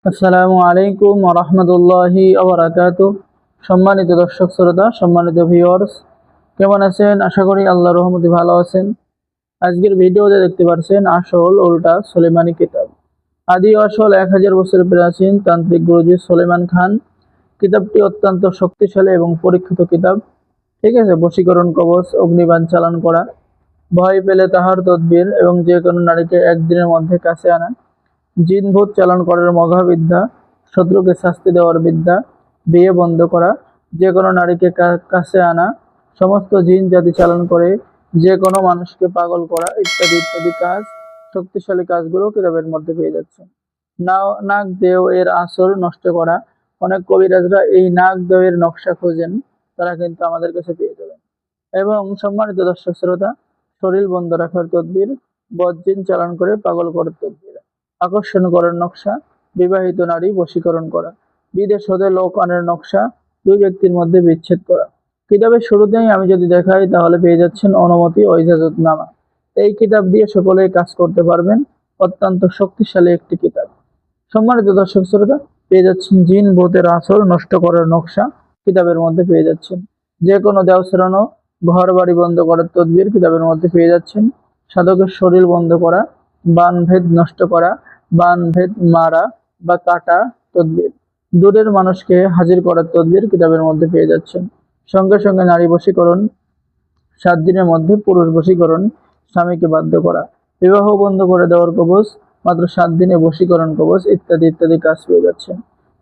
আসসালামু আলাইকুম ওয়া রাহমাতুল্লাহি ওয়া বারাকাতুহু। সম্মানিত দর্শক শ্রোতা, সম্মানিত ভিউয়ার্স, কেমন আছেন? আশা করি আল্লাহর রহমতে ভালো আছেন। আজকের ভিডিওতে দেখতে পাচ্ছেন আসল উল্টা সুলেমানি কিতাব। আদি ও আসল 1000 বছর প্রাচীন তান্ত্রিক গুরুজি সুলেমান খান। কিতাবটি অত্যন্ত শক্তিশালী এবং পরীক্ষিত কিতাব। ঠিক আছে, বশীকরণ কবচ, অগ্নিবাণ চালান করা, ভয় পেলে তাহার তদবির এবং যে কোনো নারীকে একদিনের মধ্যে কাছে আনা, জিন ভূত চালান করার মহাবিদ্যা, শত্রুকে শাস্তি দেওয়ার বিদ্যা, বিয়ে বন্ধ করা, যে কোনো নারীকে কাছে আনা, সমস্ত জিন জাতি চালান করে যে কোনো মানুষকে পাগল করা, ইত্যাদি ইত্যাদি কাজ, শক্তিশালী কাজগুলো কিতাবের মধ্যে পেয়ে যাচ্ছে। নাক দেও এর আসর নষ্ট করা, অনেক কবিরাজরা এই নাক দেওয়ের নকশা খোঁজেন, তারা কিন্তু আমাদের কাছে পেয়ে যাবেন। এবং সম্মানিত দর্শক শ্রোতা, শরীর বন্ধ রাখার তদবির, বজ্জিন চালান করে পাগল করার তদবির, আকর্ষণ করার নকশা, বিবাহিত নারী বশীকরণ করা, বিদেশ হতে লোক আনার নকশা, দুই ব্যক্তির মধ্যে বিচ্ছেদ করা। কিতাবের শুরুতেই আমি যদি দেখাই তাহলে পেয়ে যাচ্ছেন অনুমতি ও ইজাজতনামা। এই কিতাব দিয়ে সকলেই কাজ করতে পারবেন। অত্যন্ত শক্তিশালী একটি কিতাব। সম্মানিত দর্শক শ্রোতা, পেয়ে যাচ্ছেন জিন ভূতের আসর নষ্ট করার নকশা, কিতাবের মধ্যে পেয়ে যাচ্ছেন। যে কোনো দেও সেরানো, ঘর বাড়ি বন্ধ করার তদবির কিতাবের মধ্যে পেয়ে যাচ্ছেন। সাধকের শরীর বন্ধ করা, বানভেদ নষ্ট করা, বানভেদ মারা বা কাটা তদবির, দূরের মানুষকে হাজির করার তদবির কিতাবের মধ্যে পেয়ে যাচ্ছেন। সঙ্গে সঙ্গে নারী বশীকরণ, 7 দিনের মধ্যে পুরুষ বশীকরণ, স্বামীকে বাধ্য করা, বিবাহ বন্ধ করে দেওয়ার কবচ, মাত্র 7 দিনে বশীকরণ কবচ, ইত্যাদি ইত্যাদি কাজ পেয়ে যাচ্ছেন।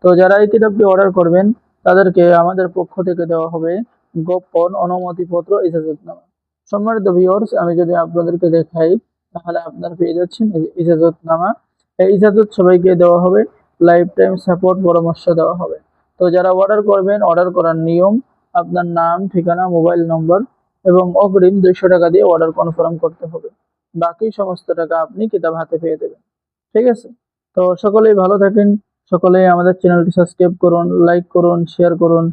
তো যারা এই কিতাবটি অর্ডার করবেন তাদেরকে আমাদের পক্ষ থেকে দেওয়া হবে গোপন অনুমতিপত্র, ইজাজতনামা। সম্মানিত ভিউয়ার্স, আমি যদি আপনাদেরকে দেখাই তাহলে আপনারা পেয়ে যাচ্ছেন ইজাজতনামা। এই ইজাজত সবাইকে দেওয়া হবে, লাইফ টাইম সাপোর্ট পরামর্শ দেওয়া হবে। তো যারা অর্ডার করবেন, অর্ডার করার নিয়ম, আপনার নাম, ঠিকানা, মোবাইল নম্বর এবং অগ্রিম 200 টাকা দিয়ে অর্ডার কনফার্ম করতে হবে। বাকি সমস্ত টাকা আপনি কিতাব হাতে পেয়ে দেবেন। ঠিক আছে? তো সকলেই ভালো থাকেন। সকলেই আমাদের চ্যানেলটি সাবস্ক্রাইব করুন, লাইক করুন, শেয়ার করুন।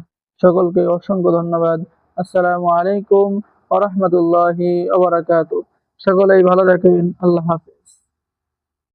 সকলকে অসংখ্য ধন্যবাদ। আসসালামু আলাইকুম ওয়া রাহমাতুল্লাহি ওয়া বারাকাতুহু। সকলেই ভালো থাকেন। আল্লাহ হাফেজ।